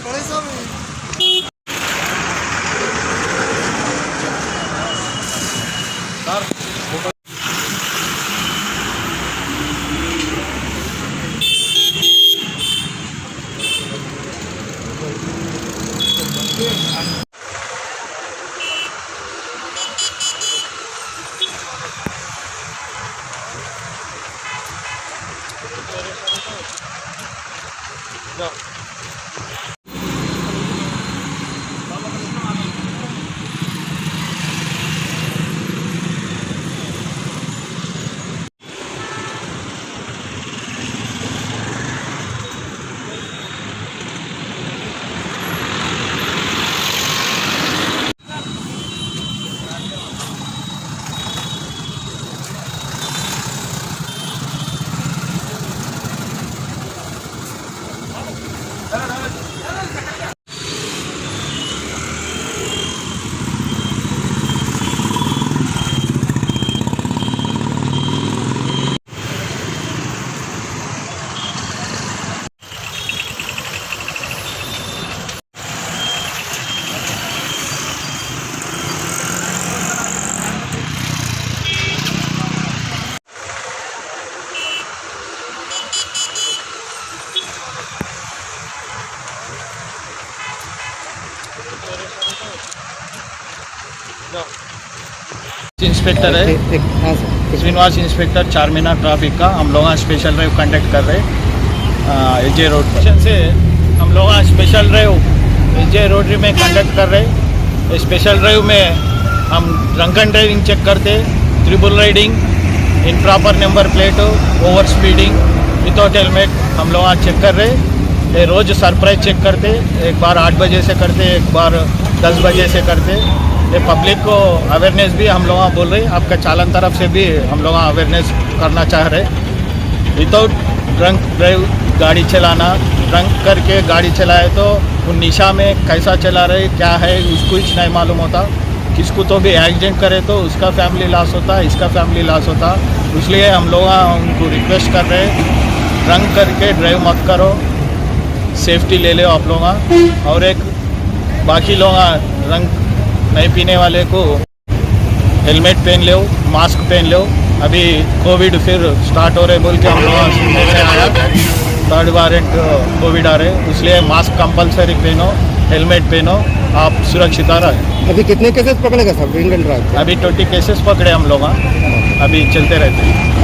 बड़े साहब इंस्पेक्टर है हाँ sir Srinivas inspector Charminar traffic का। हम लोग स्पेशल ड्राइव कंडक्ट कर रहे हैं एजे रोड स्टेशन से। हम लोग स्पेशल ड्राइव एजे रोडरी में कंडक्ट कर रहे। स्पेशल ड्राइव में हम ड्रंक एंड ड्राइविंग चेक करते, triple riding, improper number plate, over speeding, without helmet हम लोग आज चेक कर रहे। ये रोज़ सरप्राइज चेक करते, एक बार 8 बजे से करते, एक बार 10 बजे से करते। ये पब्लिक को अवेयरनेस भी हम लोग बोल रहे, आपका चालन तरफ से भी हम लोग अवेयरनेस करना चाह रहे। विदाउट ड्रंक ड्राइव गाड़ी चलाना, ड्रंक करके गाड़ी चलाए तो वो निशा में कैसा चला रहे क्या है उसको कुछ नहीं मालूम होता। किसको तो भी एक्सीडेंट करे तो उसका फैमिली लॉस होता, इसका फैमिली लॉस होता। इसलिए हम लोग उनको रिक्वेस्ट कर रहे, ड्रंक करके ड्राइव मत करो, सेफ्टी ले लो आप लोग। और एक बाकी लोग ड्रंक नहीं पीने वाले को हेलमेट पहन लो, मास्क पहन लो। अभी कोविड फिर स्टार्ट हो रहे बोल के हम लोग सुनने से आया, 3rd वेरिएंट कोविड आ रहे, इसलिए मास्क कंपलसरी पहनो, हेलमेट पहनो, आप सुरक्षित रहे। अभी कितने केसेस पकड़ेगा सर ड्रिंक एंड ड्राइव? अभी 20 केसेस पकड़े हम लोग, अभी चलते रहते हैं।